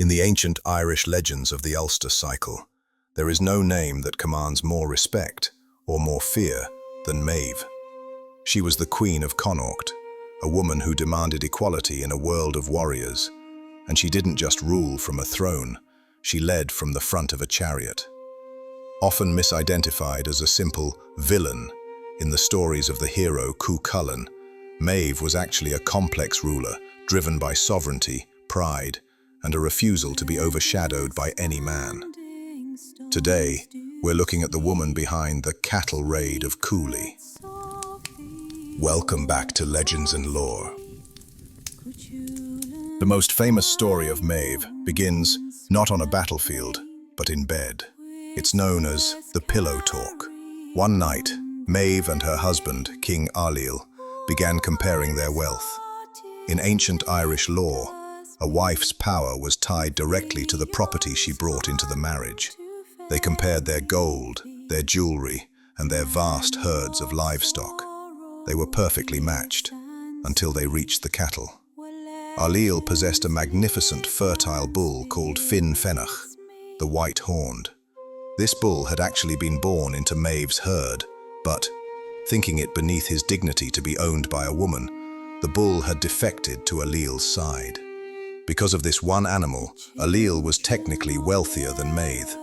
In the ancient Irish legends of the Ulster cycle, there is no name that commands more respect or more fear than Maeve. She was the Queen of Connacht, a woman who demanded equality in a world of warriors, and she didn't just rule from a throne, she led from the front of a chariot. Often misidentified as a simple villain in the stories of the hero Cú Chulainn, Maeve was actually a complex ruler driven by sovereignty, pride, and a refusal to be overshadowed by any man. Today, we're looking at the woman behind the Cattle Raid of Cooley. Welcome back to Legends and Lore. The most famous story of Maeve begins not on a battlefield, but in bed. It's known as the Pillow Talk. One night, Maeve and her husband, King Ailill, began comparing their wealth. In ancient Irish law, a wife's power was tied directly to the property she brought into the marriage. They compared their gold, their jewelry, and their vast herds of livestock. They were perfectly matched, until they reached the cattle. Ailill possessed a magnificent fertile bull called Finn Fennach, the white-horned. This bull had actually been born into Maeve's herd, but, thinking it beneath his dignity to be owned by a woman, the bull had defected to Ailill's side. Because of this one animal, Ailill was technically wealthier than Maeve.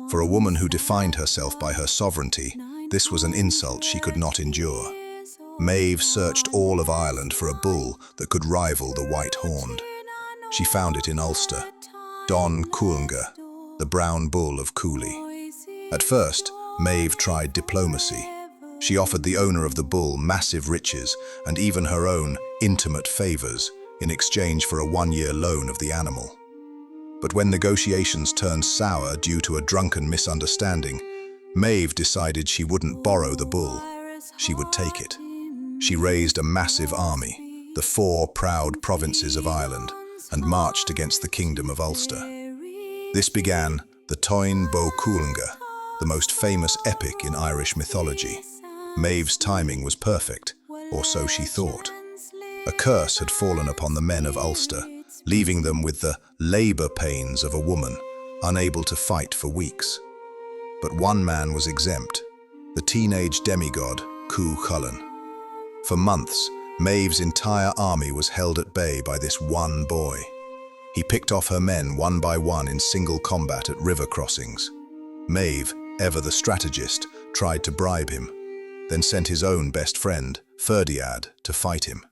For a woman who defined herself by her sovereignty, this was an insult she could not endure. Maeve searched all of Ireland for a bull that could rival the white-horned. She found it in Ulster, Táin Bó Cúailnge, the Brown Bull of Cooley. At first, Maeve tried diplomacy. She offered the owner of the bull massive riches and even her own intimate favors in exchange for a one-year loan of the animal. But when negotiations turned sour due to a drunken misunderstanding, Maeve decided she wouldn't borrow the bull. She would take it. She raised a massive army, the 4 proud provinces of Ireland, and marched against the kingdom of Ulster. This began the Táin Bó Cúailnge, the most famous epic in Irish mythology. Maeve's timing was perfect, or so she thought. A curse had fallen upon the men of Ulster, leaving them with the labor pains of a woman, unable to fight for weeks. But one man was exempt, the teenage demigod Cú Chulainn. For months, Maeve's entire army was held at bay by this one boy. He picked off her men one by one in single combat at river crossings. Maeve, ever the strategist, tried to bribe him, then sent his own best friend, Ferdiad, to fight him.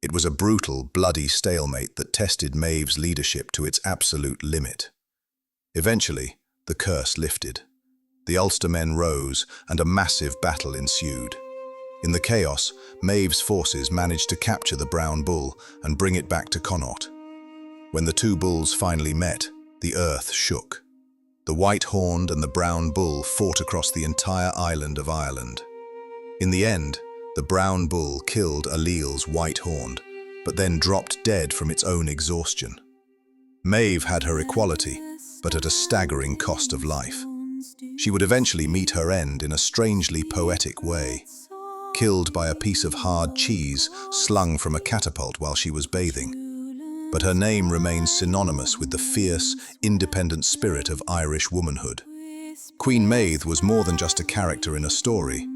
It was a brutal, bloody stalemate that tested Maeve's leadership to its absolute limit. Eventually, the curse lifted. The Ulster men rose, and a massive battle ensued. In the chaos, Maeve's forces managed to capture the Brown Bull and bring it back to Connacht. When the two bulls finally met, the earth shook. The white-horned and the Brown Bull fought across the entire island of Ireland. In the end, the Brown Bull killed Ailill's white-horned, but then dropped dead from its own exhaustion. Maeve had her equality, but at a staggering cost of life. She would eventually meet her end in a strangely poetic way, killed by a piece of hard cheese slung from a catapult while she was bathing. But her name remains synonymous with the fierce, independent spirit of Irish womanhood. Queen Medb was more than just a character in a story.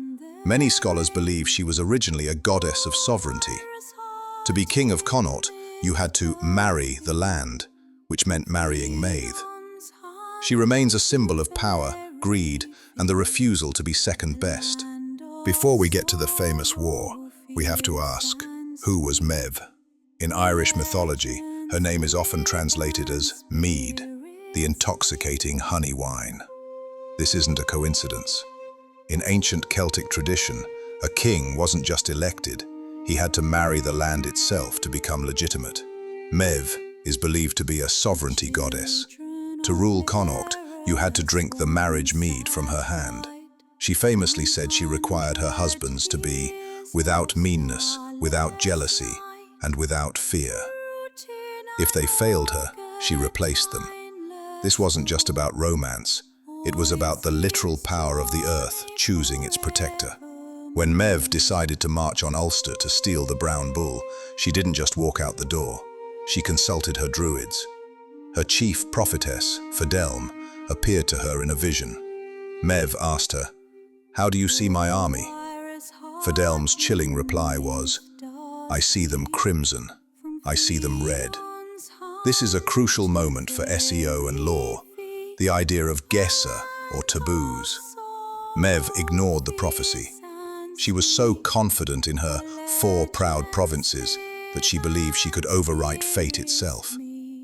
Many scholars believe she was originally a goddess of sovereignty. To be king of Connacht, you had to marry the land, which meant marrying Maeve. She remains a symbol of power, greed, and the refusal to be second best. Before we get to the famous war, we have to ask, who was Maeve? In Irish mythology, her name is often translated as mead, the intoxicating honey wine. This isn't a coincidence. In ancient Celtic tradition, a king wasn't just elected, he had to marry the land itself to become legitimate. Maeve is believed to be a sovereignty goddess. To rule Connacht, you had to drink the marriage mead from her hand. She famously said she required her husbands to be without meanness, without jealousy, and without fear. If they failed her, she replaced them. This wasn't just about romance. It was about the literal power of the earth choosing its protector. When Maeve decided to march on Ulster to steal the Brown Bull, she didn't just walk out the door. She consulted her druids. Her chief prophetess, Fedelm, appeared to her in a vision. Medb asked her, "How do you see my army?" Fedelm's chilling reply was, "I see them crimson. I see them red." This is a crucial moment for SEO and lore, the idea of Gesa, or taboos. Medb ignored the prophecy. She was so confident in her 4 proud provinces that she believed she could overwrite fate itself.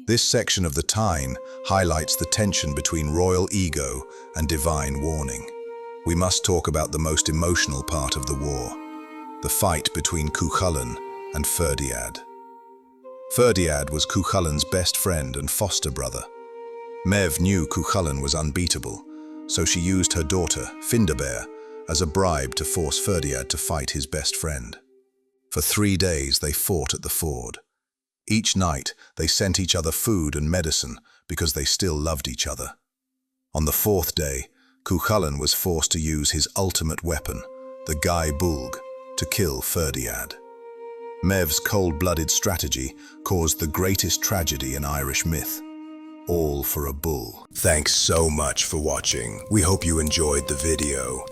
This section of the Táin highlights the tension between royal ego and divine warning. We must talk about the most emotional part of the war, the fight between Cú Chulainn and Ferdiad. Ferdiad was Cú Chulainn's best friend and foster brother. Medb knew Cú Chulainn was unbeatable, so she used her daughter, Findabair, as a bribe to force Ferdiad to fight his best friend. For 3 days they fought at the ford. Each night they sent each other food and medicine because they still loved each other. On the 4th day, Cú Chulainn was forced to use his ultimate weapon, the Gai Bulg, to kill Ferdiad. Medb's cold-blooded strategy caused the greatest tragedy in Irish myth, all for a bull. Thanks so much for watching. We hope you enjoyed the video.